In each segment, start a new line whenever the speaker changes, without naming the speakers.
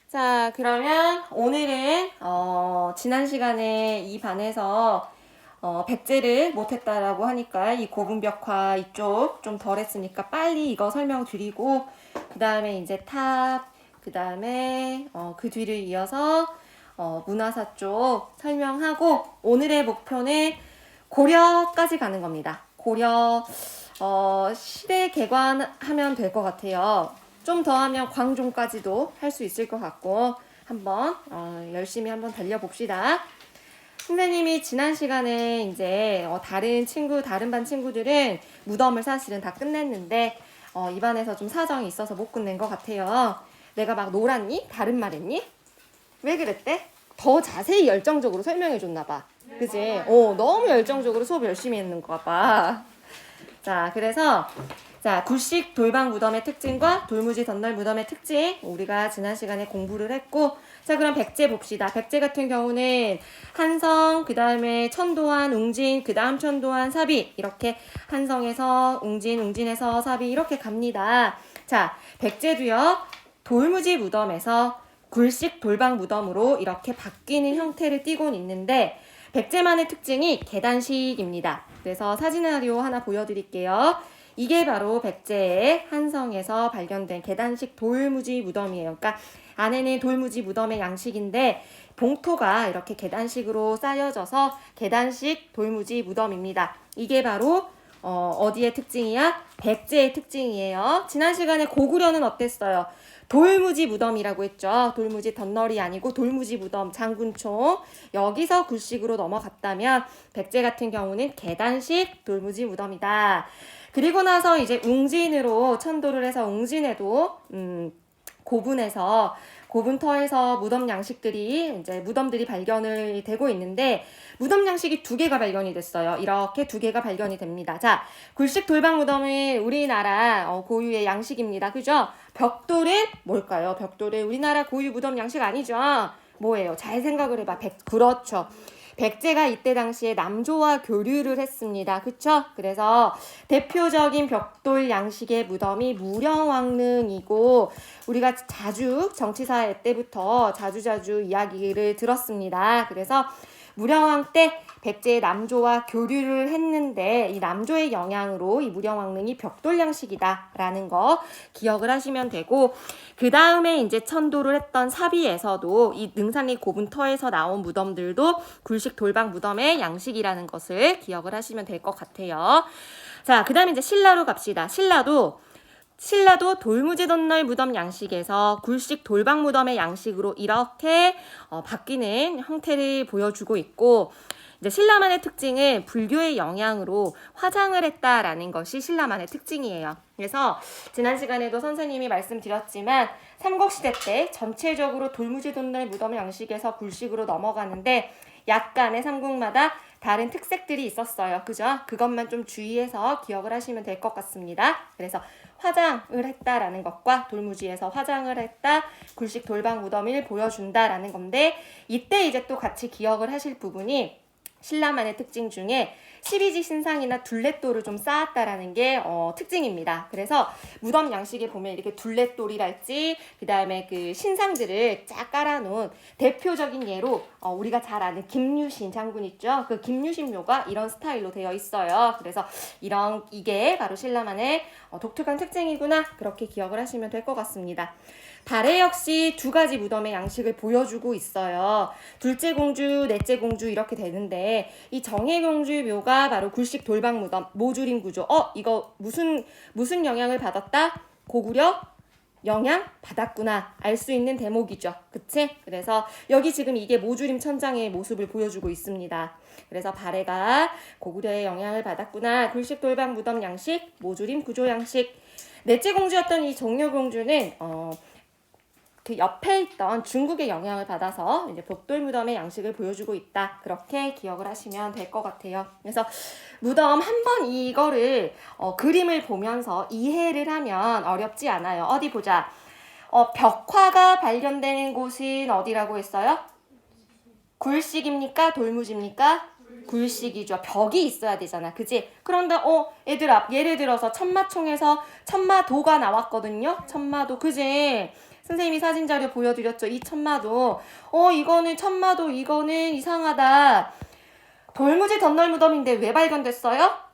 자, 그러면 오늘은 지난 시간에 이 반에서 백제를 못했다라고 하니까 이 고분벽화 이쪽 좀 덜 했으니까 빨리 이거 설명드리고 그 다음에 이제 탑, 그 다음에 그 뒤를 이어서 문화사 쪽 설명하고 오늘의 목표는 고려까지 가는 겁니다. 고려 시대 개관하면 될 것 같아요. 좀 더 하면 광종까지도 할 수 있을 것 같고 한번 열심히 한번 달려봅시다. 선생님이 지난 시간에 이제 다른 반 친구들은 무덤을 사실은 다 끝냈는데 이 반에서 좀 사정이 있어서 못 끝낸 것 같아요. 내가 막 놀았니? 다른 말 했니? 왜 그랬대? 더 자세히 열정적으로 설명해 줬나 봐. 그지? 너무 열정적으로 수업 열심히 했는가 봐. 자, 그래서 굴식 돌방 무덤의 특징과 돌무지 덧널 무덤의 특징 우리가 지난 시간에 공부를 했고, 자, 그럼 백제 봅시다. 백제 같은 경우는 한성, 그 다음에 천도환, 웅진, 그 다음 천도환, 사비 이렇게 한성에서 웅진, 웅진에서 사비 이렇게 갑니다. 자, 백제도요 돌무지 무덤에서 굴식 돌방 무덤으로 이렇게 바뀌는 형태를 띠곤 있는데 백제만의 특징이 계단식입니다. 그래서 사진으로 하나 보여드릴게요. 이게 바로 백제의 한성에서 발견된 계단식 돌무지 무덤이에요. 그러니까 안에는 돌무지 무덤의 양식인데 봉토가 이렇게 계단식으로 쌓여져서 계단식 돌무지 무덤입니다. 이게 바로 어디의 특징이야? 백제의 특징이에요. 지난 시간에 고구려는 어땠어요? 돌무지 무덤이라고 했죠. 돌무지 덧널이 아니고 돌무지 무덤, 장군총. 여기서 굴식으로 넘어갔다면 백제 같은 경우는 계단식 돌무지 무덤이다. 그리고 나서 이제 웅진으로 천도를 해서 웅진에도 고분터에서 무덤들이 발견을 되고 있는데 무덤 양식이 2개가 발견이 됐어요. 이렇게 2개가 발견이 됩니다. 자, 굴식 돌방 무덤은 우리나라 고유의 양식입니다. 그죠? 벽돌은 뭘까요? 벽돌은 우리나라 고유 무덤 양식 아니죠? 뭐예요? 잘 생각을 해봐. 그렇죠. 백제가 이때 당시에 남조와 교류를 했습니다. 그쵸? 그래서 대표적인 벽돌 양식의 무덤이 무령왕릉이고 우리가 자주 정치사 때부터 자주 이야기를 들었습니다. 그래서 무령왕 때 백제의 남조와 교류를 했는데 이 남조의 영향으로 이 무령왕릉이 벽돌 양식이다라는 거 기억을 하시면 되고, 그 다음에 이제 천도를 했던 사비에서도 이 능산리 고분터에서 나온 무덤들도 굴식 돌방 무덤의 양식이라는 것을 기억을 하시면 될 것 같아요. 자, 그 다음에 이제 신라로 갑시다. 신라도 돌무지 덧널 무덤 양식에서 굴식 돌방 무덤의 양식으로 이렇게 바뀌는 형태를 보여주고 있고, 이제 신라만의 특징은 불교의 영향으로 화장을 했다라는 것이 신라만의 특징이에요. 그래서 지난 시간에도 선생님이 말씀드렸지만 삼국시대 때 전체적으로 돌무지 덧널 무덤 양식에서 굴식으로 넘어가는데 약간의 삼국마다 다른 특색들이 있었어요. 그죠? 그것만 좀 주의해서 기억을 하시면 될 것 같습니다. 그래서 화장을 했다라는 것과 돌무지에서 화장을 했다, 굴식 돌방 무덤을 보여준다라는 건데, 이때 이제 또 같이 기억을 하실 부분이 신라만의 특징 중에 12지 신상이나 둘레돌을 좀 쌓았다라는 게 특징입니다. 그래서 무덤 양식에 보면 이렇게 둘레돌이랄지 그 다음에 그 신상들을 쫙 깔아놓은 대표적인 예로 우리가 잘 아는 김유신 장군 있죠. 그 김유신 묘가 이런 스타일로 되어 있어요. 그래서 이게 바로 신라만의 독특한 특징이구나, 그렇게 기억을 하시면 될 것 같습니다. 발해 역시 2가지 무덤의 양식을 보여주고 있어요. 둘째 공주, 넷째 공주 이렇게 되는데 이 정혜공주 묘가 바로 굴식 돌방 무덤, 모주림 구조. 이거 무슨 영향을 받았다? 고구려 영향 받았구나 알 수 있는 대목이죠. 그치? 그래서 여기 지금 이게 모주림 천장의 모습을 보여주고 있습니다. 그래서 발해가 고구려의 영향을 받았구나. 굴식 돌방 무덤 양식, 모주림 구조 양식. 넷째 공주였던 이 정효공주는 그 옆에 있던 중국의 영향을 받아서 이제 벽돌 무덤의 양식을 보여주고 있다. 그렇게 기억을 하시면 될 것 같아요. 그래서 무덤 한번 이거를 그림을 보면서 이해를 하면 어렵지 않아요. 어디 보자. 벽화가 발견되는 곳은 어디라고 했어요? 굴식입니까? 돌무지입니까? 굴식이죠. 벽이 있어야 되잖아. 그지? 그런데 얘들아, 예를 들어서 천마총에서 천마도가 나왔거든요. 천마도. 그지? 선생님이 사진 자료 보여드렸죠. 이 천마도. 이거는 천마도, 이거는 이상하다. 돌무지 덧널무덤인데 왜 발견됐어요?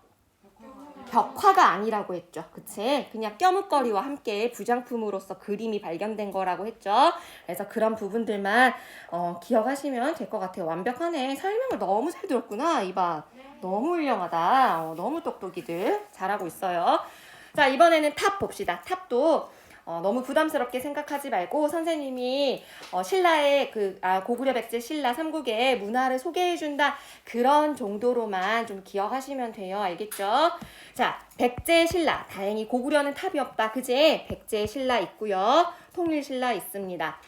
벽화가 아니라고 했죠. 그치? 그냥 껴묵거리와 함께 부장품으로서 그림이 발견된 거라고 했죠. 그래서 그런 부분들만 기억하시면 될 것 같아요. 완벽하네. 설명을 너무 잘 들었구나. 이봐. 너무 훌륭하다. 너무 똑똑이들. 잘하고 있어요. 자, 이번에는 탑 봅시다. 탑도 너무 부담스럽게 생각하지 말고 선생님이 신라의 고구려 백제 신라 삼국의 문화를 소개해준다 그런 정도로만 좀 기억하시면 돼요. 알겠죠? 자, 백제 신라. 다행히 고구려는 탑이 없다. 그지? 백제 신라 있고요. 통일 신라 있습니다.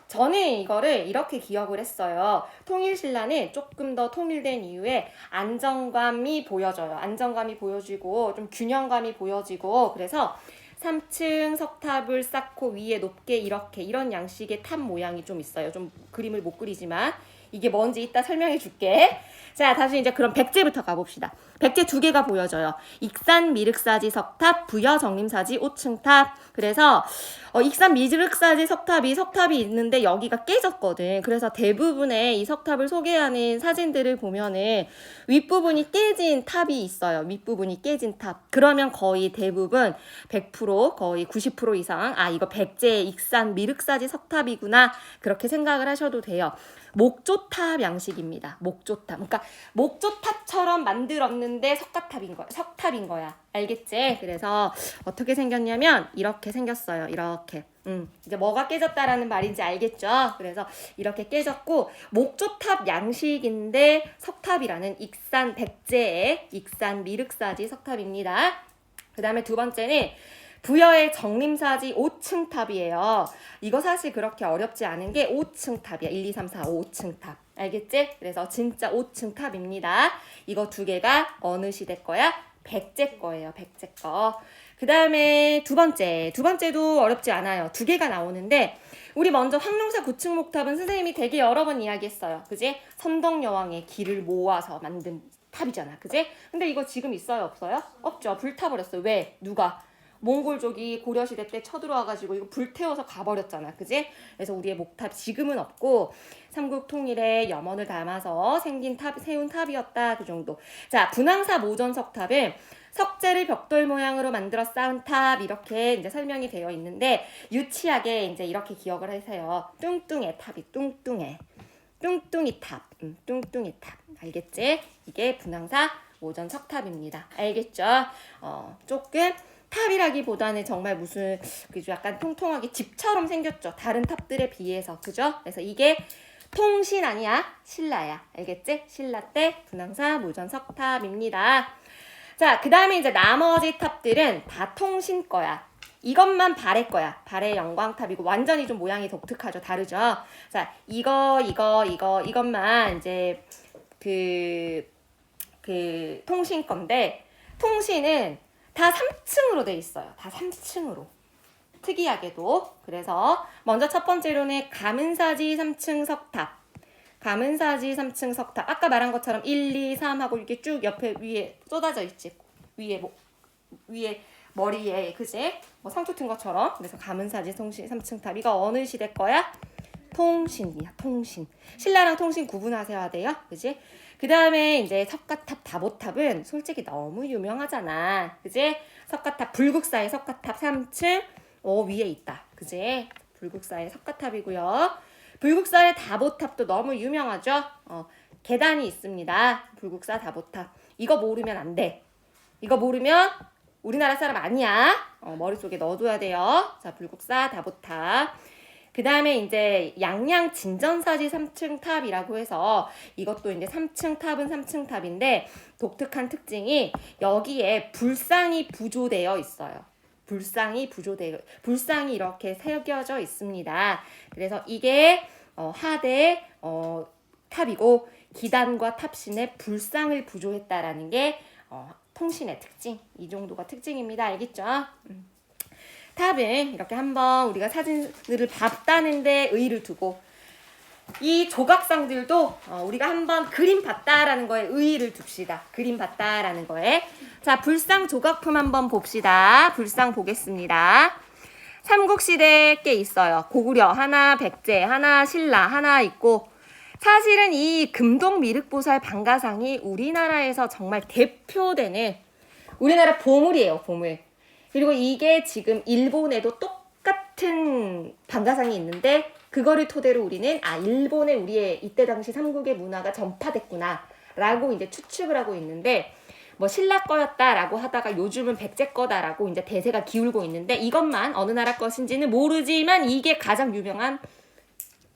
저는 이거를 이렇게 기억을 했어요. 통일신라는 조금 더 통일된 이후에 안정감이 보여져요. 안정감이 보여지고 좀 균형감이 보여지고 그래서 3층 석탑을 쌓고 위에 높게 이런 양식의 탑 모양이 좀 있어요. 좀 그림을 못 그리지만 이게 뭔지 이따 설명해 줄게. 자, 다시 이제 그럼 백제부터 가봅시다. 백제 두 개가 보여져요. 익산 미륵사지 석탑, 부여 정림사지 5층 탑. 그래서 익산 미륵사지 석탑이 있는데 여기가 깨졌거든. 그래서 대부분의 이 석탑을 소개하는 사진들을 보면은 윗부분이 깨진 탑이 있어요. 윗부분이 깨진 탑. 그러면 거의 대부분 100% 거의 90% 이상 이거 백제 익산 미륵사지 석탑이구나. 그렇게 생각을 하셔도 돼요. 목조탑 양식입니다. 목조탑. 그러니까 목조탑처럼 만들었는데 석탑인 거야. 알겠지? 그래서 어떻게 생겼냐면 이렇게 생겼어요. 이렇게. 이제 뭐가 깨졌다라는 말인지 알겠죠? 그래서 이렇게 깨졌고 목조탑 양식인데 석탑이라는 익산 백제의 익산 미륵사지 석탑입니다. 그 다음에 두 번째는 부여의 정림사지 5층 탑이에요. 이거 사실 그렇게 어렵지 않은 게 5층 탑이야. 1, 2, 3, 4, 5층 탑. 알겠지? 그래서 진짜 5층 탑입니다. 이거 두 개가 어느 시대 거야? 백제 거예요. 백제 거. 그 다음에 두 번째도 어렵지 않아요. 두 개가 나오는데 우리 먼저 황룡사 9층 목탑은 선생님이 되게 여러 번 이야기했어요. 그지? 선덕여왕의 기를 모아서 만든 탑이잖아. 그지? 근데 이거 지금 있어요? 없어요? 없죠. 불타버렸어요. 왜? 누가? 몽골족이 고려시대 때 쳐들어와가지고 이거 불태워서 가버렸잖아. 그지? 그래서 우리의 목탑 지금은 없고 삼국 통일에 염원을 담아서 세운 탑이었다. 그 정도. 자, 분황사 모전석탑은 석재를 벽돌 모양으로 만들어 쌓은 탑 이렇게 이제 설명이 되어 있는데 유치하게 이제 이렇게 기억을 하세요. 뚱뚱해 탑이 뚱뚱해. 뚱뚱이 탑. 뚱뚱이 탑. 알겠지? 이게 분황사 모전석탑입니다. 알겠죠? 조금 탑이라기보다는 정말 무슨 그죠? 약간 통통하게 집처럼 생겼죠. 다른 탑들에 비해서. 그죠? 그래서 이게 통신 아니야. 신라야. 알겠지? 신라 때 분황사 모전석탑입니다. 자, 그 다음에 이제 나머지 탑들은 다 통신 거야. 이것만 발해 거야. 발해 영광탑이고 완전히 좀 모양이 독특하죠. 다르죠? 자, 이것만 이제 그 통신 건데 통신은 다 3층으로 돼 있어요. 다 3층으로. 특이하게도. 그래서 먼저 첫 번째로는 가문사지 3층 석탑. 가문사지 3층 석탑. 아까 말한 것처럼 1, 2, 3 하고 이렇게 쭉 옆에 위에 쏟아져 있지. 위에 머리에 그지? 뭐 상투 튼 것처럼. 그래서 가문사지 3층 탑. 이거 어느 시대 거야? 통신이야. 통신. 신라랑 통신 구분하셔야 돼요. 그지? 그 다음에 이제 석가탑 다보탑은 솔직히 너무 유명하잖아. 그지? 석가탑 불국사의 석가탑 3층 위에 있다. 그지? 불국사의 석가탑이고요. 불국사의 다보탑도 너무 유명하죠? 계단이 있습니다. 불국사 다보탑. 이거 모르면 안 돼. 이거 모르면 우리나라 사람 아니야. 머릿속에 넣어둬야 돼요. 자, 불국사 다보탑. 그 다음에 이제 양양 진전사지 3층 탑이라고 해서 이것도 이제 3층 탑은 3층 탑인데 독특한 특징이 여기에 불상이 부조되어 있어요. 불상이 이렇게 새겨져 있습니다. 그래서 이게 하대 탑이고 기단과 탑신에 불상을 부조했다라는 게 통신의 특징. 이 정도가 특징입니다. 알겠죠? 탑은 이렇게 한번 우리가 사진들을 봤다는데 의의를 두고 이 조각상들도 우리가 한번 그림 봤다라는 거에 의의를 둡시다. 그림 봤다라는 거에. 자, 불상 조각품 한번 봅시다. 불상 보겠습니다. 삼국시대 게 있어요. 고구려 하나, 백제 하나, 신라 하나 있고, 사실은 이 금동미륵보살 방가상이 우리나라에서 정말 대표되는 우리나라 보물이에요. 보물. 그리고 이게 지금 일본에도 똑같은 방가상이 있는데, 그거를 토대로 우리는 일본에 우리의 이때 당시 삼국의 문화가 전파됐구나 라고 이제 추측을 하고 있는데, 뭐 신라 거였다라고 하다가 요즘은 백제 거다라고 이제 대세가 기울고 있는데, 이것만 어느 나라 것인지는 모르지만 이게 가장 유명한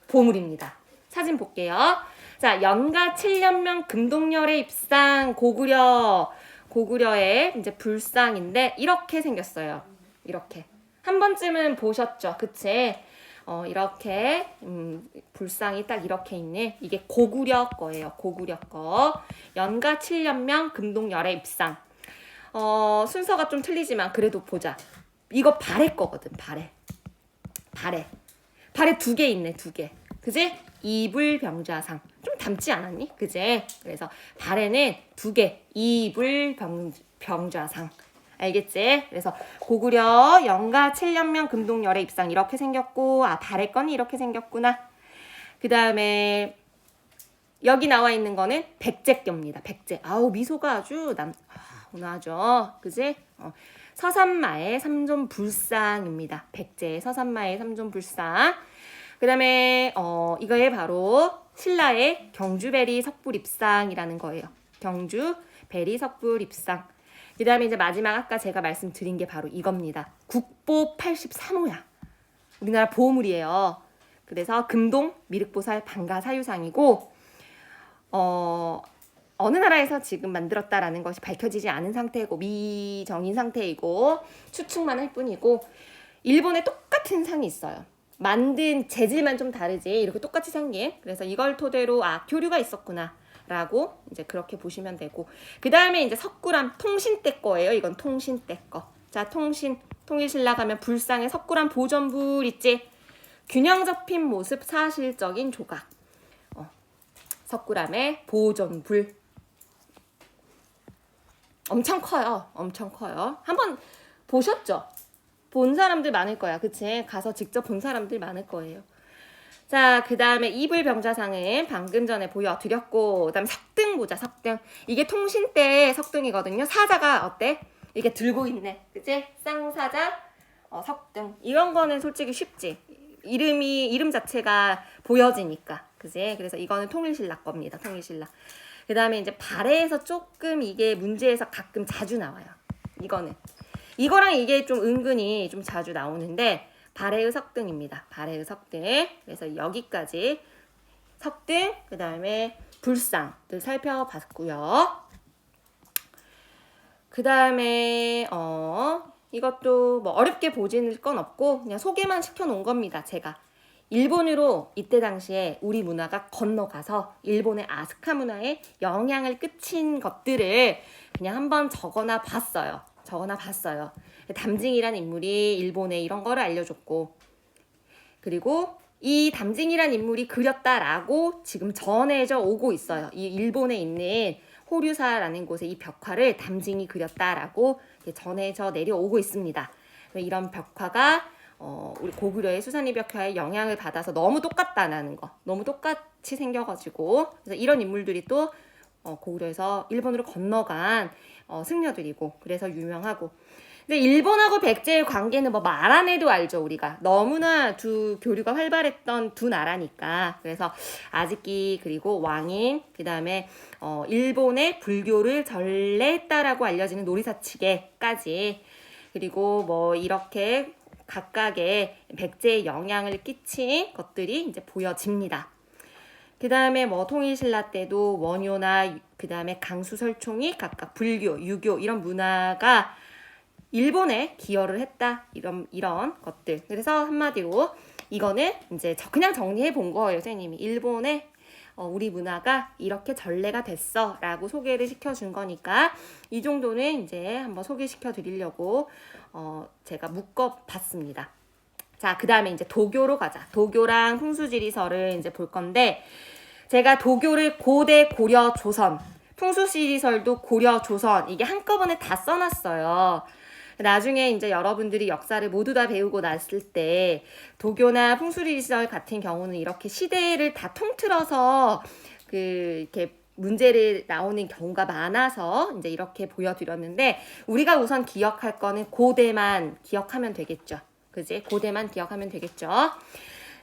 보물입니다. 사진 볼게요. 자, 연가 7년명 금동열의 입상 고구려의 이제 불상인데 이렇게 생겼어요. 이렇게 한 번쯤은 보셨죠, 그치? 이렇게 불상이 딱 이렇게 있네. 이게 고구려 거예요. 고구려 거. 연가 7년명 금동열의 입상. 순서가 좀 틀리지만 그래도 보자. 이거 발해 거거든. 발해 두 개 있네. 두 개. 그지? 이불병좌상. 좀 닮지 않았니? 그지? 그래서 발에는 두 개. 이불병좌상. 알겠지? 그래서 고구려 연가 7년명 금동열의 입상 이렇게 생겼고, 발의 건이 이렇게 생겼구나. 그 다음에 여기 나와 있는 거는 백제껴입니다. 백제. 아우, 미소가 아주 온화하죠. 그지? 서산마의 삼존불상입니다. 백제의 서산마의 삼존불상. 그 다음에 이거에 바로 신라의 경주베리 석불입상이라는 거예요. 경주베리 석불입상. 그 다음에 이제 마지막 아까 제가 말씀드린 게 바로 이겁니다. 국보 83호야. 우리나라 보물이에요. 그래서 금동 미륵보살 방가사유상이고, 어느 나라에서 지금 만들었다라는 것이 밝혀지지 않은 상태이고 미정인 상태이고 추측만 할 뿐이고, 일본에 똑같은 상이 있어요. 만든 재질만 좀 다르지 이렇게 똑같이 생긴. 그래서 이걸 토대로 교류가 있었구나 라고 이제 그렇게 보시면 되고, 그 다음에 이제 석굴암 통신 때 거예요. 이건 통신 때 거. 자, 통일신라 가면 불상에 석굴암 보전불 있지. 균형 잡힌 모습 사실적인 조각. 석굴암의 보전불. 엄청 커요. 한번 보셨죠? 본 사람들 많을 거야. 그치? 가서 직접 본 사람들 많을 거예요. 자, 그 다음에 이불병좌상은 방금 전에 보여드렸고, 그 다음에 석등 보자. 석등. 이게 통신 때 석등이거든요. 사자가 어때? 이게 들고 있네. 그치? 쌍사자, 석등. 이런 거는 솔직히 쉽지. 이름 자체가 보여지니까. 그치? 그래서 이거는 통일신라 겁니다. 통일신라. 그 다음에 이제 발해에서 조금 이게 문제에서 가끔 자주 나와요. 이거랑 이게 좀 은근히 좀 자주 나오는데, 발해의 석등입니다. 발해의 석등. 그래서 여기까지 석등, 그 다음에 불상들 살펴봤고요. 그 다음에 이것도 뭐 어렵게 보질 건 없고 그냥 소개만 시켜놓은 겁니다. 제가 일본으로 이때 당시에 우리 문화가 건너가서 일본의 아스카 문화에 영향을 끼친 것들을 그냥 한번 적어놔 봤어요. 담징이란 인물이 일본에 이런 거를 알려줬고, 그리고 이 담징이란 인물이 그렸다라고 지금 전해져 오고 있어요. 이 일본에 있는 호류사라는 곳에 이 벽화를 담징이 그렸다라고 전해져 내려오고 있습니다. 이런 벽화가 우리 고구려의 수산리 벽화에 영향을 받아서 너무 똑같다라는 거, 너무 똑같이 생겨가지고, 그래서 이런 인물들이 또 고구려에서 일본으로 건너간 승려들이고, 그래서 유명하고. 근데 일본하고 백제의 관계는 뭐 말 안 해도 알죠. 우리가 너무나 두 교류가 활발했던 두 나라니까. 그래서 아즈키 그리고 왕인, 그 다음에 일본의 불교를 전래했다라고 알려지는 노리사치계까지, 그리고 뭐 이렇게 각각의 백제의 영향을 끼친 것들이 이제 보여집니다. 그 다음에 뭐 통일신라 때도 원효나 그 다음에 강수설총이 각각 불교, 유교 이런 문화가 일본에 기여를 했다. 이런 것들. 그래서 한마디로 이거는 이제 그냥 정리해 본 거예요, 선생님이. 일본에 우리 문화가 이렇게 전래가 됐어 라고 소개를 시켜준 거니까 이 정도는 이제 한번 소개시켜 드리려고 제가 묶어 봤습니다. 자, 그 다음에 이제 도교로 가자. 도교랑 풍수지리설을 이제 볼 건데, 제가 도교를 고대, 고려, 조선, 풍수지리설도 고려, 조선, 이게 한꺼번에 다 써놨어요. 나중에 이제 여러분들이 역사를 모두 다 배우고 났을 때 도교나 풍수지리설 같은 경우는 이렇게 시대를 다 통틀어서 이렇게 문제를 나오는 경우가 많아서 이제 이렇게 보여드렸는데, 우리가 우선 기억할 거는 고대만 기억하면 되겠죠. 그지? 고대만 기억하면 되겠죠.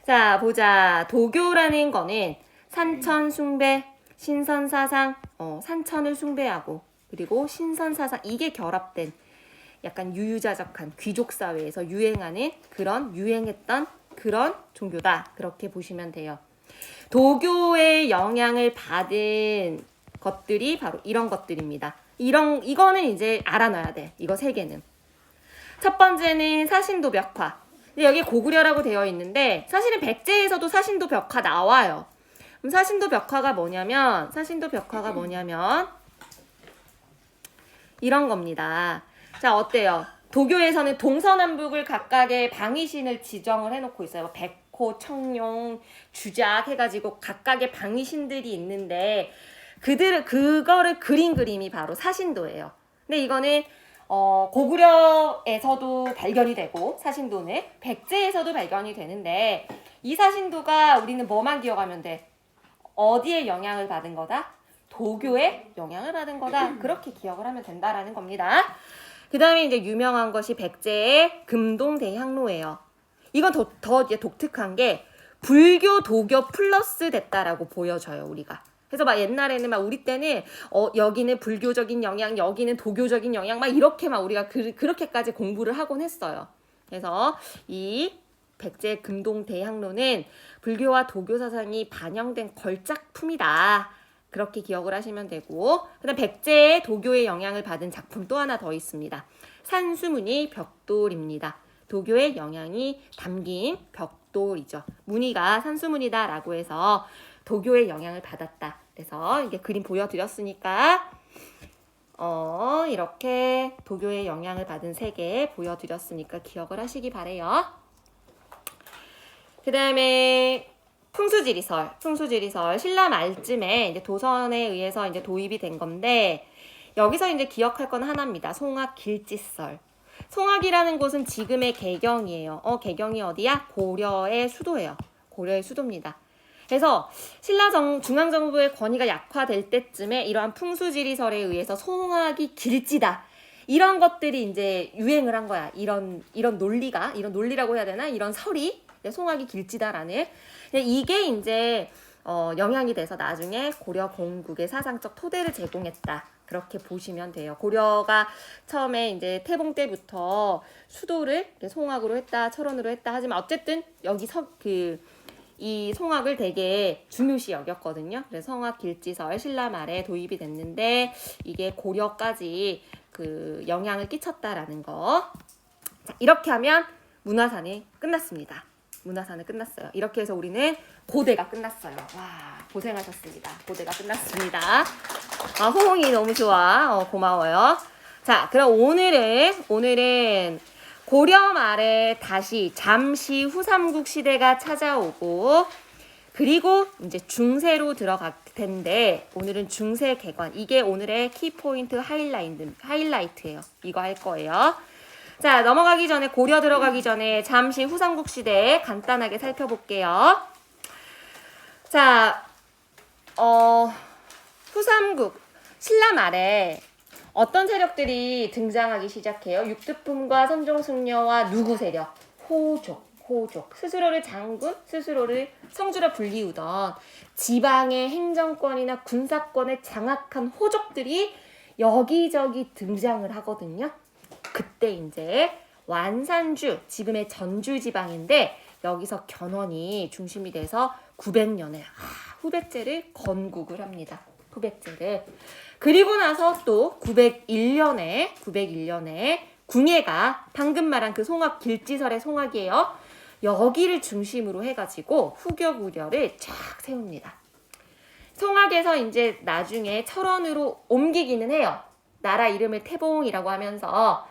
자, 보자. 도교라는 거는 산천 숭배, 신선사상, 산천을 숭배하고 그리고 신선사상, 이게 결합된 약간 유유자적한 귀족 사회에서 유행했던 그런 종교다. 그렇게 보시면 돼요. 도교의 영향을 받은 것들이 바로 이런 것들입니다. 이거는 이제 알아놔야 돼. 이거 세 개는. 첫 번째는 사신도 벽화. 근데 여기 고구려라고 되어 있는데 사실은 백제에서도 사신도 벽화 나와요. 그럼 사신도 벽화가 뭐냐면 이런 겁니다. 자, 어때요? 도교에서는 동서남북을 각각의 방위신을 지정을 해놓고 있어요. 백호, 청룡, 주작 해가지고 각각의 방위신들이 있는데 그거를 그린 그림이 바로 사신도예요. 근데 이거는 고구려에서도 발견이 되고 사신도는 백제에서도 발견이 되는데, 이 사신도가 우리는 뭐만 기억하면 돼? 어디에 영향을 받은 거다? 도교에 영향을 받은 거다. 그렇게 기억을 하면 된다라는 겁니다. 그 다음에 이제 유명한 것이 백제의 금동대향로예요. 이건 더 이제 독특한 게 불교, 도교 플러스 됐다라고 보여져요, 우리가. 그래서 막 옛날에는 막 우리 때는 여기는 불교적인 영향, 여기는 도교적인 영향, 막 이렇게 막 우리가 그렇게까지 공부를 하곤 했어요. 그래서 이 백제 금동대향로는 불교와 도교 사상이 반영된 걸작품이다. 그렇게 기억을 하시면 되고, 그다음 백제의 도교의 영향을 받은 작품 또 하나 더 있습니다. 산수무늬 벽돌입니다. 도교의 영향이 담긴 벽돌이죠. 무늬가 산수무늬다라고 해서 도교의 영향을 받았다. 그래서 이게 그림 보여드렸으니까 이렇게 도교의 영향을 받은 세 개 보여드렸으니까 기억을 하시기 바래요. 그 다음에 풍수지리설 신라 말쯤에 이제 도선에 의해서 이제 도입이 된 건데, 여기서 이제 기억할 건 하나입니다. 송악 길지설. 송악이라는 곳은 지금의 개경이에요. 개경이 어디야? 고려의 수도예요. 고려의 수도입니다. 그래서 신라 중앙정부의 권위가 약화될 때쯤에 이러한 풍수지리설에 의해서 송악이 길지다. 이런 것들이 이제 유행을 한 거야. 이런 논리라고 해야 되나? 이런 설이 송악이 길지다라는. 이게 이제 영향이 돼서 나중에 고려 공국의 사상적 토대를 제공했다. 그렇게 보시면 돼요. 고려가 처음에 이제 태봉 때부터 수도를 송악으로 했다, 철원으로 했다. 하지만 어쨌든 여기서 이 송악을 되게 중요시 여겼거든요. 그래서 송악 길지설 신라 말에 도입이 됐는데 이게 고려까지 영향을 끼쳤다라는 거. 자, 이렇게 하면 문화산이 끝났습니다. 문화산은 끝났어요. 이렇게 해서 우리는 고대가 끝났어요. 와, 고생하셨습니다. 고대가 끝났습니다. 호응이 너무 좋아. 고마워요. 자, 그럼 오늘은 고려 말에 다시 잠시 후삼국 시대가 찾아오고, 그리고 이제 중세로 들어갈 텐데, 오늘은 중세 개관. 이게 오늘의 키포인트 하이라이트예요. 이거 할 거예요. 자, 넘어가기 전에, 고려 들어가기 전에 잠시 후삼국 시대 간단하게 살펴볼게요. 자, 후삼국 신라 말에 어떤 세력들이 등장하기 시작해요? 육두품과 선종승려와 누구 세력? 호족. 스스로를 장군, 스스로를 성주라 불리우던 지방의 행정권이나 군사권을 장악한 호족들이 여기저기 등장을 하거든요. 그때 이제 완산주, 지금의 전주 지방인데 여기서 견훤이 중심이 돼서 900년에 후백제를 건국을 합니다. 후백제를. 그리고 나서 또 901년에 궁예가 방금 말한 그 송악 길지설의 송악이에요. 여기를 중심으로 해가지고 후격 우려를 쫙 세웁니다. 송악에서 이제 나중에 철원으로 옮기기는 해요. 나라 이름을 태봉이라고 하면서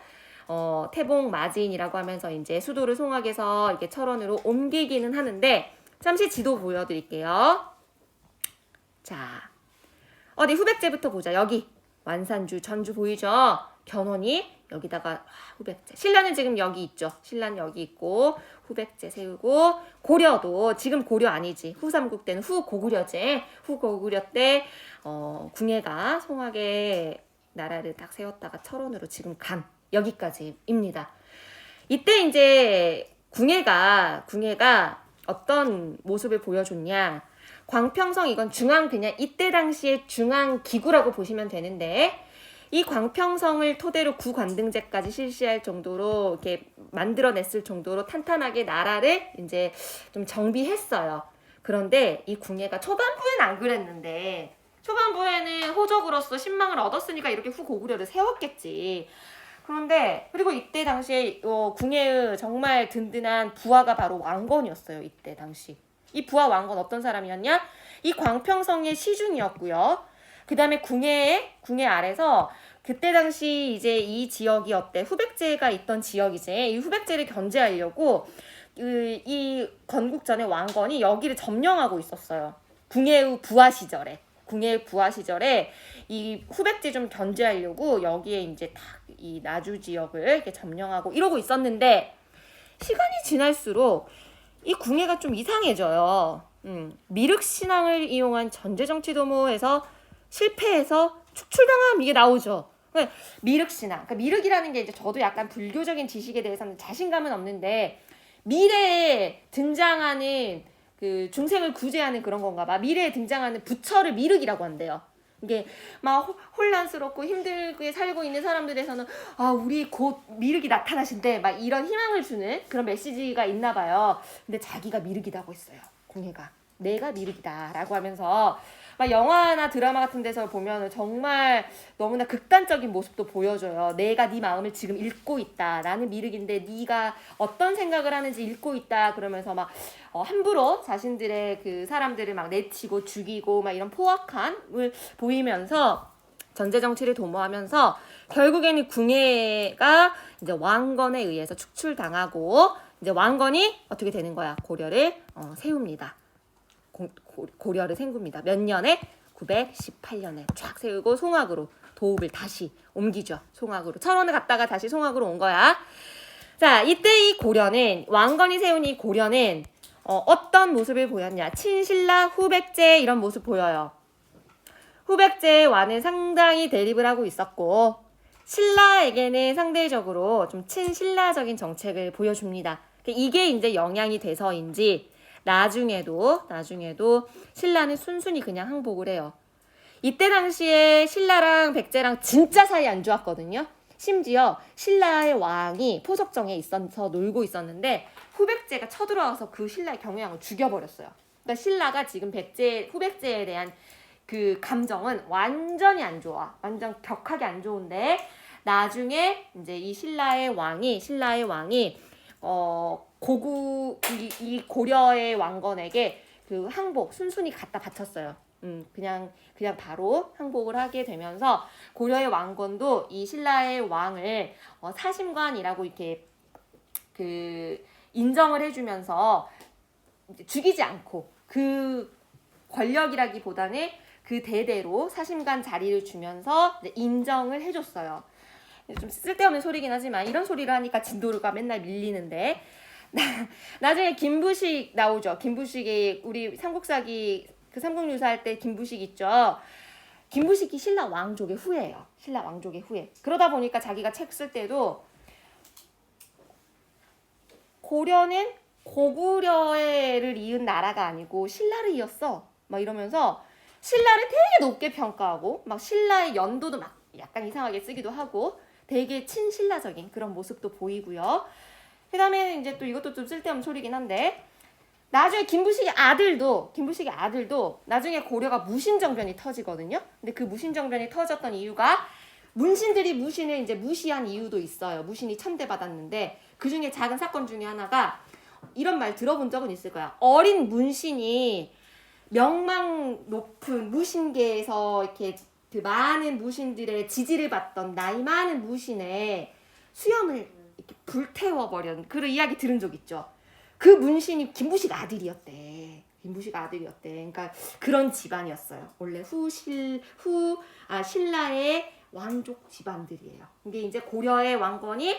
태봉 마진이라고 하면서 이제 수도를 송악에서 이렇게 철원으로 옮기기는 하는데 잠시 지도 보여드릴게요. 자, 어디 후백제부터 보자. 여기 완산주, 전주 보이죠? 견훤이 여기다가 후백제. 신라는 지금 여기 있죠. 신라는 여기 있고 후백제 세우고 고려도 지금 고려 아니지. 후삼국 때는 후고구려제. 후고구려 때 궁예가 송악의 나라를 딱 세웠다가 철원으로 지금 간 여기까지입니다. 이때 이제 궁예가 어떤 모습을 보여줬냐? 광평성 이건 중앙 그냥 이때 당시에 중앙 기구라고 보시면 되는데 이 광평성을 토대로 구관등제까지 실시할 정도로 이렇게 만들어냈을 정도로 탄탄하게 나라를 이제 좀 정비했어요. 그런데 이 궁예가 초반부에는 안 그랬는데 초반부에는 호적으로서 신망을 얻었으니까 이렇게 후고구려를 세웠겠지. 그런데 그리고 이때 당시에 궁예의 정말 든든한 부하가 바로 왕건이었어요. 이때 당시. 이 부하 왕건 어떤 사람이었냐? 이 광평성의 시중이었고요. 그 다음에 궁예 아래서 그때 당시 이제 이 지역이 어때? 후백제가 있던 지역이지. 이 후백제를 견제하려고 이 건국전의 왕건이 여기를 점령하고 있었어요. 궁예의 부하 시절에 이 후백제 좀 견제하려고 여기에 이제 딱 이 나주 지역을 이렇게 점령하고 이러고 있었는데 시간이 지날수록 이 궁예가 좀 이상해져요. 미륵 신앙을 이용한 전제정치 도모에서 실패해서 축출당함 이게 나오죠. 미륵 신앙. 그러니까 미륵이라는 게 이제 저도 약간 불교적인 지식에 대해서는 자신감은 없는데 미래에 등장하는 그 중생을 구제하는 그런 건가 봐. 미래에 등장하는 부처를 미륵이라고 한대요. 이게 막 혼란스럽고 힘들게 살고 있는 사람들에서는 우리 곧 미륵이 나타나신대 막 이런 희망을 주는 그런 메시지가 있나 봐요. 근데 자기가 미륵이라고 했어요. 궁예가 내가 미륵이다라고 하면서 막 영화나 드라마 같은 데서 보면 정말 너무나 극단적인 모습도 보여줘요. 내가 네 마음을 지금 읽고 있다. 나는 미륵인데 네가 어떤 생각을 하는지 읽고 있다. 그러면서 막 함부로 자신들의 그 사람들을 막 내치고 죽이고 막 이런 포악함을 보이면서 전제 정치를 도모하면서 결국에는 궁예가 이제 왕건에 의해서 축출당하고 이제 왕건이 어떻게 되는 거야? 고려를 세웁니다. 고려를 세웁니다. 몇 년에? 918년에 쫙 세우고 송악으로 도읍을 다시 옮기죠. 송악으로 철원을 갔다가 다시 송악으로 온 거야. 자, 이때 이 고려는 왕건이 세운 이 고려는 어떤 모습을 보였냐? 친신라, 후백제 이런 모습 보여요. 후백제와는 상당히 대립을 하고 있었고 신라에게는 상대적으로 좀 친신라적인 정책을 보여줍니다. 이게 이제 영향이 돼서인지 나중에도 신라는 순순히 그냥 항복을 해요. 이때 당시에 신라랑 백제랑 진짜 사이 안 좋았거든요. 심지어 신라의 왕이 포석정에 있어서 놀고 있었는데 후백제가 쳐들어와서 그 신라의 경영을 죽여버렸어요. 그러니까 신라가 지금 후백제에 대한 그 감정은 완전히 안 좋아. 완전 격하게 안 좋은데 나중에 이제 이 신라의 왕이 이 고려의 왕건에게 그 항복 순순히 갖다 바쳤어요. 그냥 바로 항복을 하게 되면서 고려의 왕건도 이 신라의 왕을 사심관이라고 이렇게 그 인정을 해주면서 죽이지 않고 그 권력이라기보다는 그 대대로 사심관 자리를 주면서 인정을 해줬어요. 좀 쓸데없는 소리긴 하지만 이런 소리를 하니까 진도가 맨날 밀리는데 나중에 김부식 나오죠. 김부식이 우리 삼국사기 그 삼국유사 할 때 김부식 있죠. 김부식이 신라 왕족의 후예예요. 신라 왕족의 후예. 그러다 보니까 자기가 책 쓸 때도 고려는 고구려를 이은 나라가 아니고 신라를 이었어. 막 이러면서 신라를 되게 높게 평가하고 막 신라의 연도도 막 약간 이상하게 쓰기도 하고 되게 친신라적인 그런 모습도 보이고요. 그 다음에 이제 또 이것도 좀 쓸데없는 소리긴 한데 나중에 김부식의 아들도 나중에 고려가 무신정변이 터지거든요. 근데 그 무신정변이 터졌던 이유가 문신들이 무신을 이제 무시한 이유도 있어요. 무신이 천대받았는데 그 중에 작은 사건 중에 하나가 이런 말 들어본 적은 있을 거야. 어린 문신이 명망 높은 무신계에서 이렇게 그 많은 무신들의 지지를 받던 나이 많은 무신의 수염을 이렇게 불태워버린 그런 이야기 들은 적 있죠. 그 문신이 김부식 아들이었대. 김부식 아들이었대. 그러니까 그런 집안이었어요. 원래 신라의 왕족 집안들이에요. 이게 이제 고려의 왕건이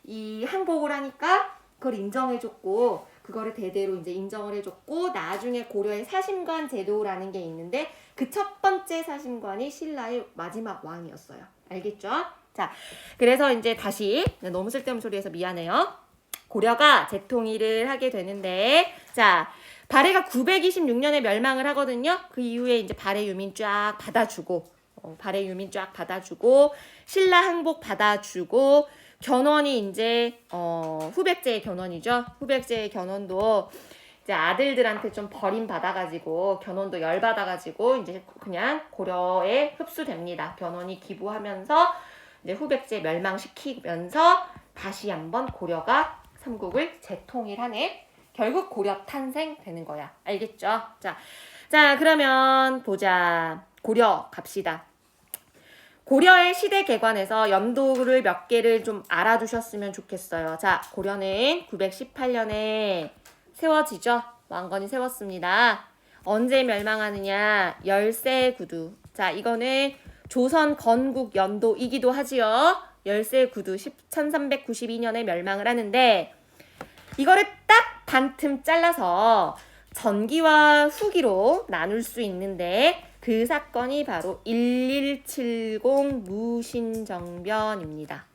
이 항복을 하니까 그걸 인정해줬고, 그거를 대대로 이제 인정을 해줬고, 나중에 고려의 사심관 제도라는 게 있는데 그 첫 번째 사심관이 신라의 마지막 왕이었어요. 알겠죠? 자, 그래서 이제 다시, 너무 쓸데없는 소리해서 미안해요. 고려가 재통일을 하게 되는데, 자, 발해가 926년에 멸망을 하거든요. 그 이후에 이제 발해 유민 쫙 받아주고, 신라 항복 받아주고, 견훤이 이제 후백제의 견훤이죠. 후백제의 견훤도 이제 아들들한테 좀 버림받아가지고, 견훤도 열받아가지고 이제 그냥 고려에 흡수됩니다. 견훤이 기부하면서 이제 후백제 멸망시키면서 다시 한번 고려가 삼국을 재통일하네. 결국 고려 탄생되는 거야. 알겠죠? 자, 그러면 보자. 고려 갑시다. 고려의 시대 개관에서 연도를 몇 개를 좀 알아두셨으면 좋겠어요. 자, 고려는 918년에 세워지죠. 왕건이 세웠습니다. 언제 멸망하느냐? 열세구두. 자, 이거는 조선 건국 연도이기도 하지요. 열세구두 1392년에 멸망을 하는데, 이거를 딱 반틈 잘라서 전기와 후기로 나눌 수 있는데, 그 사건이 바로 1170 무신정변입니다.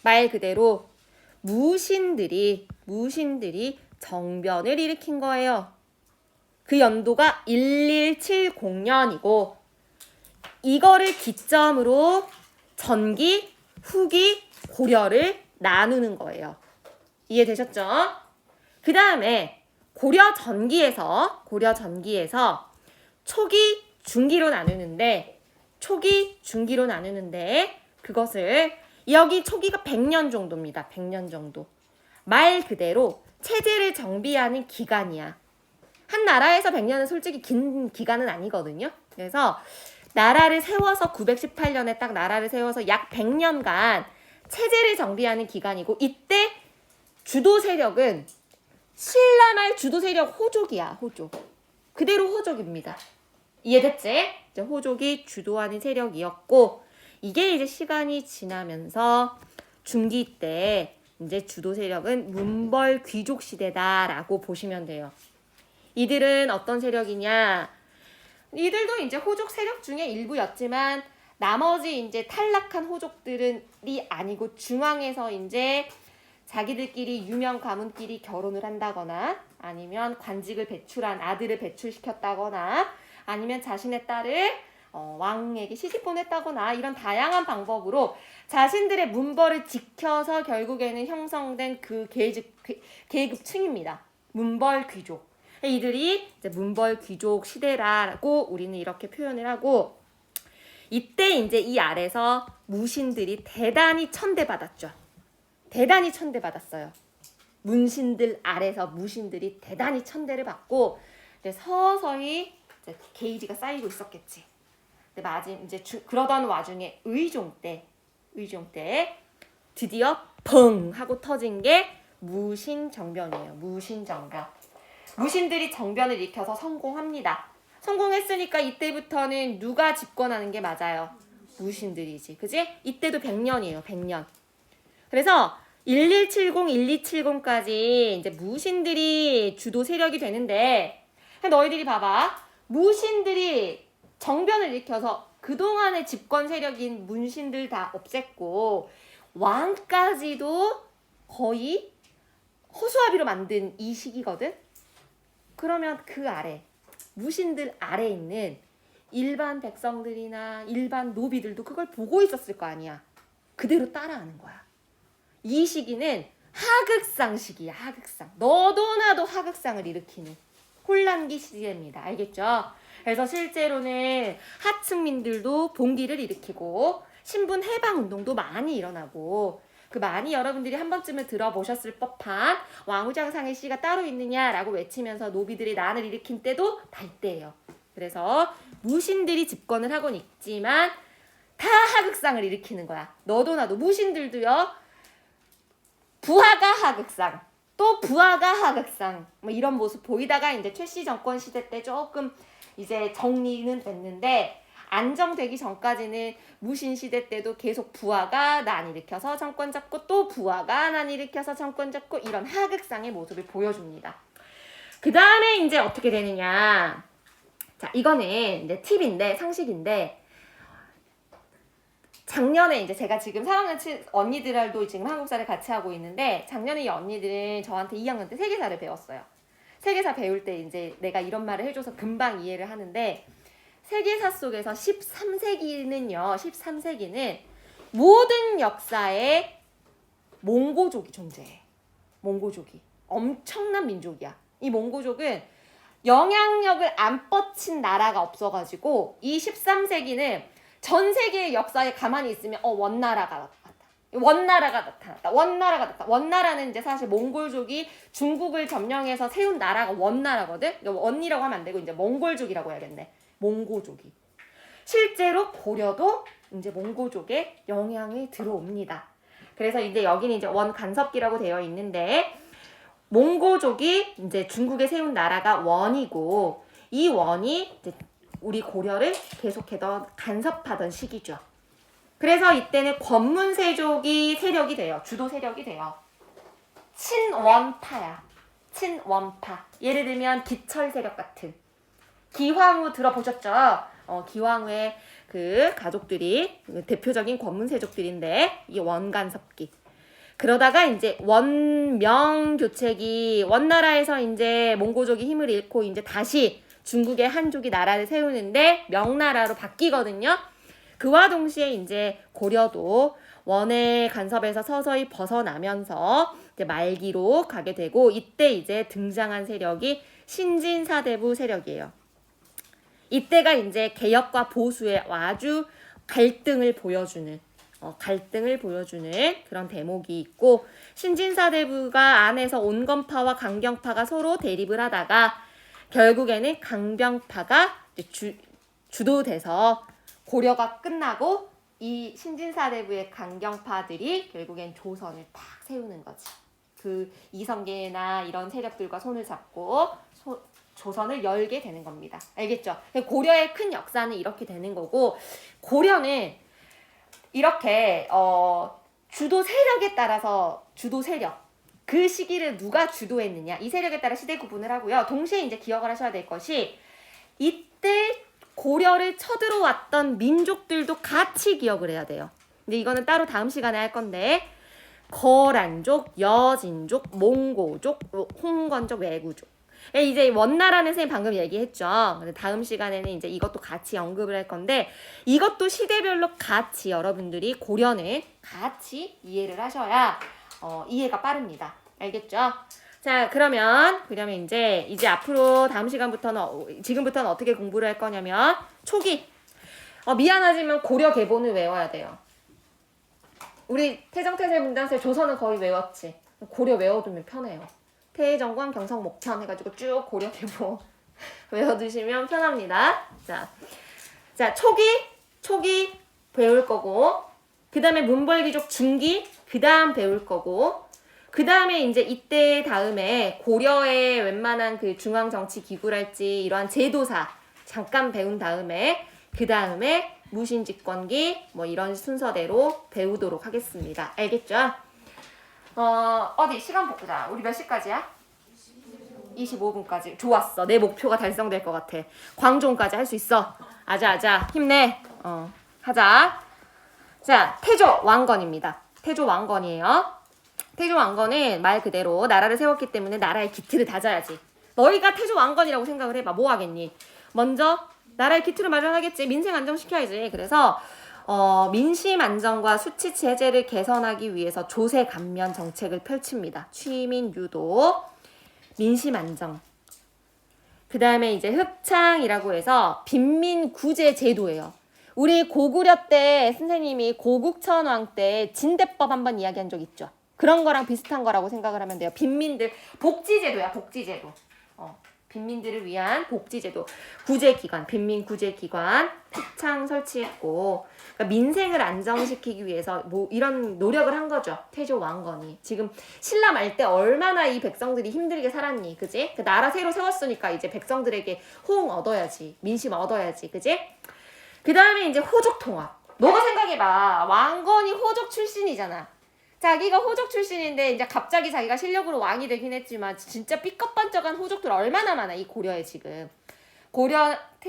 말 그대로 무신들이 정변을 일으킨 거예요. 그 연도가 1170년이고, 이거를 기점으로 전기, 후기, 고려를 나누는 거예요. 이해되셨죠? 그 다음에 고려 전기에서 초기, 중기로 나누는데, 그것을 여기 초기가 100년 정도입니다. 100년 정도. 말 그대로 체제를 정비하는 기간이야. 한 나라에서 100년은 솔직히 긴 기간은 아니거든요. 그래서 나라를 세워서 918년에 딱 나라를 세워서 약 100년간 체제를 정비하는 기간이고, 이때 주도 세력은 신라말 주도 세력 호족이야. 호족. 그대로 호족입니다. 이해됐지? 이제 호족이 주도하는 세력이었고, 이게 이제 시간이 지나면서 중기 때 이제 주도 세력은 문벌 귀족 시대다라고 보시면 돼요. 이들은 어떤 세력이냐? 이들도 이제 호족 세력 중에 일부였지만, 나머지 이제 탈락한 호족들이 아니고 중앙에서 이제 자기들끼리 유명 가문끼리 결혼을 한다거나, 아니면 관직을 배출한 아들을 배출시켰다거나, 아니면 자신의 딸을 왕에게 시집 보냈다거나, 이런 다양한 방법으로 자신들의 문벌을 지켜서 결국에는 형성된 그 계급층입니다. 문벌 귀족. 이들이 이제 문벌 귀족 시대라고 우리는 이렇게 표현을 하고, 이때 이제 이 아래서 무신들이 대단히 천대받았죠. 대단히 천대받았어요. 문신들 아래서 무신들이 대단히 천대를 받고, 이제 서서히 이제 게이지가 쌓이고 있었겠지. 근데 이제 그러던 와중에 의종 때 드디어 펑 하고 터진 게 무신정변이에요. 무신정변. 무신들이 정변을 일으켜서 성공합니다. 성공했으니까 이때부터는 누가 집권하는 게 맞아요? 무신들이지. 그지? 이때도 100년이에요. 100년. 그래서 1170, 1270까지 이제 무신들이 주도 세력이 되는데, 너희들이 봐봐. 무신들이 정변을 일으켜서 그동안의 집권 세력인 문신들 다 없앴고, 왕까지도 거의 허수아비로 만든 이 시기거든? 그러면 그 아래, 무신들 아래 있는 일반 백성들이나 일반 노비들도 그걸 보고 있었을 거 아니야. 그대로 따라하는 거야. 이 시기는 하극상 시기야. 하극상. 너도 나도 하극상을 일으키는 혼란기 시기입니다. 알겠죠? 그래서 실제로는 하층민들도 봉기를 일으키고, 신분 해방 운동도 많이 일어나고, 그 많이 여러분들이 한 번쯤은 들어보셨을 법한 왕우장상의 씨가 따로 있느냐라고 외치면서 노비들이 난을 일으킨 때도 다 이때예요. 그래서 무신들이 집권을 하곤 있지만 다 하극상을 일으키는 거야. 너도 나도 무신들도요. 부하가 하극상, 또 부하가 하극상, 뭐 이런 모습 보이다가 이제 최씨 정권 시대 때 조금 이제 정리는 됐는데 안정되기 전까지는 무신 시대 때도 계속 부하가 난 일으켜서 정권 잡고 또 부하가 난 일으켜서 정권 잡고 이런 하극상의 모습을 보여줍니다. 그 다음에 이제 어떻게 되느냐. 자, 이거는 이제 팁인데, 상식인데, 작년에 이제 제가 지금 4학년 언니들도 지금 한국사를 같이 하고 있는데, 작년에 이 언니들은 저한테 2학년 때 세계사를 배웠어요. 세계사 배울 때 이제 내가 이런 말을 해줘서 금방 이해를 하는데, 세계사 속에서 13세기는 모든 역사에 몽고족이 존재해. 몽고족이. 엄청난 민족이야. 이 몽고족은 영향력을 안 뻗친 나라가 없어가지고 이 13세기는 전 세계의 역사에 가만히 있으면 원나라가 나타났다. 원나라가 나타났다. 원나라가 나타났다. 원나라는 이제 사실 몽골족이 중국을 점령해서 세운 나라가 원나라거든. 원이라고 하면 안 되고 이제 몽골족이라고 해야겠네. 몽고족이. 실제로 고려도 이제 몽고족의 영향이 들어옵니다. 그래서 이제 여기는 이제 원간섭기라고 되어 있는데 몽고족이 이제 중국에 세운 나라가 원이고 이 원이 이제 우리 고려를 계속해서 간섭하던 시기죠. 그래서 이때는 권문세족이 세력이 돼요. 주도 세력이 돼요. 친원파야. 친원파. 예를 들면 기철 세력 같은. 기황후 들어보셨죠? 기황후의 그 가족들이 대표적인 권문세족들인데 이 원간섭기. 그러다가 이제 원명교책이 원나라에서 이제 몽고족이 힘을 잃고 이제 다시 중국의 한족이 나라를 세우는데 명나라로 바뀌거든요. 그와 동시에 이제 고려도 원의 간섭에서 서서히 벗어나면서 이제 말기로 가게 되고 이때 이제 등장한 세력이 신진사대부 세력이에요. 이때가 이제 개혁과 보수의 아주 갈등을 보여주는 그런 대목이 있고 신진사대부가 안에서 온건파와 강경파가 서로 대립을 하다가 결국에는 강경파가 주도돼서 고려가 끝나고 이 신진사대부의 강경파들이 결국엔 조선을 탁 세우는 거지. 그 이성계나 이런 세력들과 손을 잡고 조선을 열게 되는 겁니다. 알겠죠? 고려의 큰 역사는 이렇게 되는 거고 고려는 이렇게 주도 세력에 따라서 주도 세력 그 시기를 누가 주도했느냐 이 세력에 따라 시대 구분을 하고요. 동시에 이제 기억을 하셔야 될 것이 이때 고려를 쳐들어왔던 민족들도 같이 기억을 해야 돼요. 근데 이거는 따로 다음 시간에 할 건데 거란족, 여진족, 몽고족, 홍건족, 왜구족 이제 원나라는 선생님 방금 얘기했죠. 다음 시간에는 이제 이것도 같이 언급을 할 건데 이것도 시대별로 같이 여러분들이 고려는 같이 이해를 하셔야 이해가 빠릅니다. 알겠죠? 자, 그러면 이제 앞으로 다음 시간부터는 지금부터는 어떻게 공부를 할 거냐면 초기 미안하지만 고려 계보는 외워야 돼요. 우리 태정태세 문단세 조선은 거의 외웠지. 고려 외워두면 편해요. 태정관 경성 목천 해가지고 쭉 고려 계보 외워두시면 편합니다. 자 초기 배울 거고 그 다음에 문벌귀족 중기 그 다음 배울 거고 그 다음에 이제 이때 다음에 고려의 웬만한 그 중앙정치기구랄지 이러한 제도사 잠깐 배운 다음에 그 다음에 무신집권기 뭐 이런 순서대로 배우도록 하겠습니다. 알겠죠? 어디 시간 보자. 우리 몇 시까지야? 25분까지. 좋았어. 내 목표가 달성될 것 같아. 광종까지 할 수 있어. 아자 힘내. 하자. 자, 태조 왕건입니다. 태조 왕건이에요. 태조 왕건은 말 그대로 나라를 세웠기 때문에 나라의 기틀을 다져야지. 너희가 태조 왕건이라고 생각을 해봐. 뭐 하겠니? 먼저 나라의 기틀을 마련하겠지. 민생 안정시켜야지. 그래서 민심 안정과 수치 제재를 개선하기 위해서 조세 감면 정책을 펼칩니다. 취민 유도, 민심 안정. 그 다음에 이제 흡창이라고 해서 빈민 구제 제도예요. 우리 고구려 때 선생님이 고국천왕 때 진대법 한번 이야기한 적 있죠. 그런 거랑 비슷한 거라고 생각을 하면 돼요. 빈민들 복지제도야, 복지제도. 빈민들을 위한 복지제도, 구제기관, 빈민구제기관 팽창 설치했고, 그러니까 민생을 안정시키기 위해서 뭐 이런 노력을 한 거죠. 태조 왕건이. 지금 신라 말 때 얼마나 이 백성들이 힘들게 살았니, 그지? 그 나라 새로 세웠으니까 이제 백성들에게 호응 얻어야지, 민심 얻어야지, 그지? 그 다음에 이제 호족 통합. 너가 생각해봐. 왕건이 호족 출신이잖아. 자기가 호족 출신인데 이제 갑자기 자기가 실력으로 왕이 되긴 했지만 진짜 삐껍반쩍한 호족들 얼마나 많아 이 고려에 지금.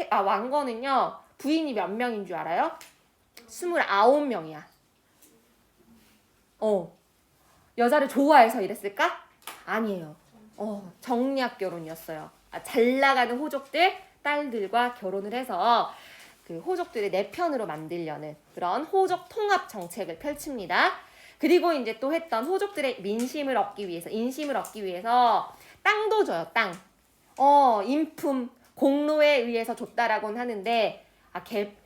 왕건은요 부인이 몇 명인 줄 알아요? 29명이야. 여자를 좋아해서 이랬을까? 아니에요. 정략 결혼이었어요. 잘 나가는 호족들 딸들과 결혼을 해서 그 호족들을 내 편으로 만들려는 그런 호족 통합 정책을 펼칩니다. 그리고 이제 또 했던 호족들의 민심을 얻기 위해서, 인심을 얻기 위해서 땅도 줘요, 땅. 인품, 공로에 의해서 줬다라고는 하는데,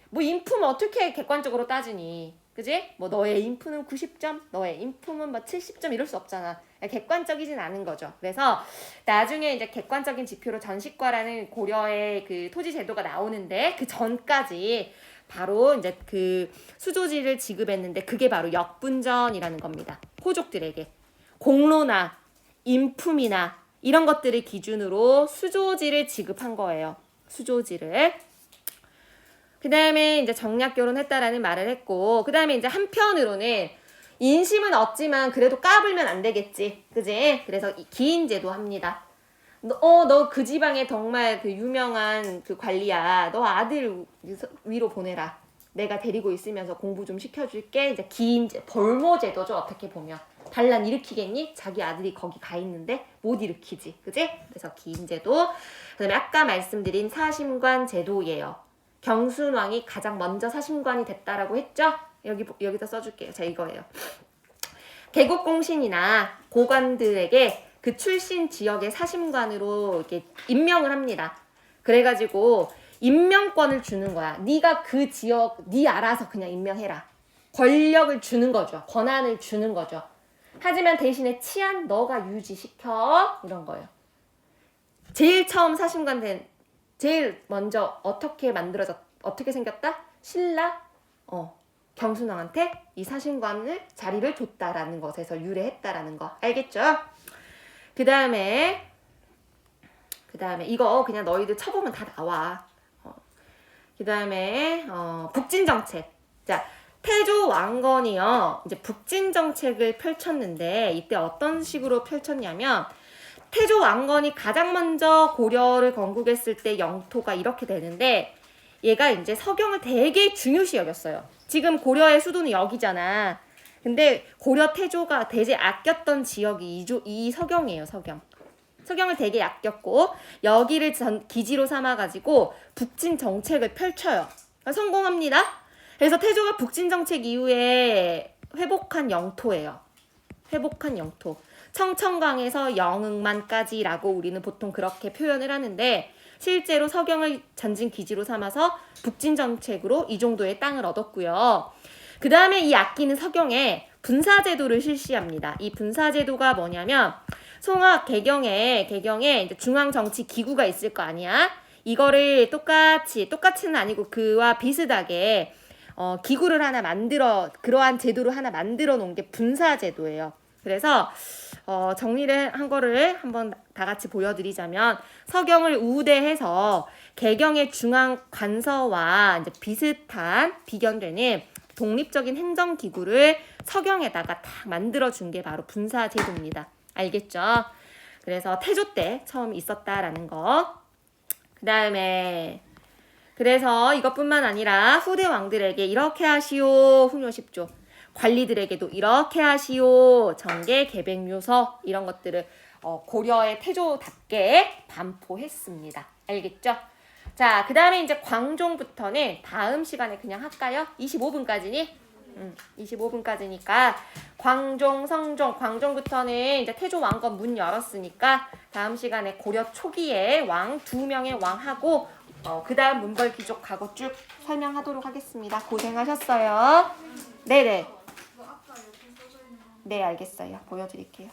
뭐 인품 어떻게 객관적으로 따지니? 그지? 뭐 너의 인품은 90점, 너의 인품은 뭐 70점 이럴 수 없잖아. 객관적이진 않은 거죠. 그래서 나중에 이제 객관적인 지표로 전식과라는 고려의 그 토지 제도가 나오는데 그 전까지 바로 이제 그 수조지를 지급했는데 그게 바로 역분전이라는 겁니다. 호족들에게 공로나 인품이나 이런 것들을 기준으로 수조지를 지급한 거예요. 수조지를. 그 다음에 이제 정략 결혼했다라는 말을 했고, 그 다음에 이제 한편으로는 인심은 얻지만 그래도 까불면 안 되겠지, 그지? 그래서 기인제도 합니다. 너 그 지방에 정말 그 유명한 그 관리야. 너 아들 위로 보내라. 내가 데리고 있으면서 공부 좀 시켜줄게. 이제 기인제, 벌모제도죠, 어떻게 보면. 반란 일으키겠니? 자기 아들이 거기 가 있는데 못 일으키지, 그지? 그래서 기인제도. 그다음에 아까 말씀드린 사심관 제도예요. 경순왕이 가장 먼저 사심관이 됐다라고 했죠? 여기다 써줄게요. 자, 이거예요. 개국공신이나 고관들에게 그 출신 지역의 사심관으로 이렇게 임명을 합니다. 그래가지고 임명권을 주는 거야. 네가 그 지역, 네 알아서 그냥 임명해라. 권력을 주는 거죠. 권한을 주는 거죠. 하지만 대신에 치안 너가 유지시켜. 이런 거예요. 제일 처음 사심관 된, 제일 먼저 어떻게 생겼다? 신라? 경순왕한테 이 사심관을 자리를 줬다라는 것에서 유래했다라는 거. 알겠죠? 그 다음에 이거 그냥 너희들 쳐보면 다 나와. 그 다음에 북진정책. 자, 태조 왕건이요 이제 북진정책을 펼쳤는데 이때 어떤 식으로 펼쳤냐면 태조 왕건이 가장 먼저 고려를 건국했을 때 영토가 이렇게 되는데 얘가 이제 서경을 되게 중요시 여겼어요. 지금 고려의 수도는 여기잖아. 근데 고려 태조가 되게 아꼈던 지역이 이 서경이에요. 서경을 되게 아꼈고 여기를 기지로 삼아가지고 북진 정책을 펼쳐요. 성공합니다. 그래서 태조가 북진 정책 이후에 회복한 영토예요. 회복한 영토. 청천강에서 영흥만까지라고 우리는 보통 그렇게 표현을 하는데 실제로 서경을 전진 기지로 삼아서 북진 정책으로 이 정도의 땅을 얻었고요. 그 다음에 이 아끼는 서경에 분사제도를 실시합니다. 이 분사제도가 뭐냐면 송악 개경에 이제 중앙정치기구가 있을 거 아니야. 이거를 똑같이는 아니고 그와 비슷하게 기구를 하나 그러한 제도를 하나 만들어 놓은 게 분사제도예요. 그래서 정리를 한 거를 한번 다 같이 보여드리자면 서경을 우대해서 개경의 중앙 관서와 이제 비슷한 비견되는 독립적인 행정기구를 서경에다가 딱 만들어준 게 바로 분사제도입니다. 알겠죠? 그래서 태조 때 처음 있었다라는 거. 그 다음에 그래서 이것뿐만 아니라 후대 왕들에게 이렇게 하시오 훈요 10조. 관리들에게도 이렇게 하시오 정계 계백묘서 이런 것들을 고려의 태조답게 반포했습니다. 알겠죠? 자, 그 다음에 이제 광종부터는 다음 시간에 그냥 할까요? 25분까지니? 25분까지니까 광종, 성종, 광종부터는 이제 태조 왕건 문 열었으니까 다음 시간에 고려 초기에 왕 2명의 왕하고 그 다음 문벌 귀족하고 쭉 설명하도록 하겠습니다. 고생하셨어요. 네네. 네, 알겠어요. 보여드릴게요.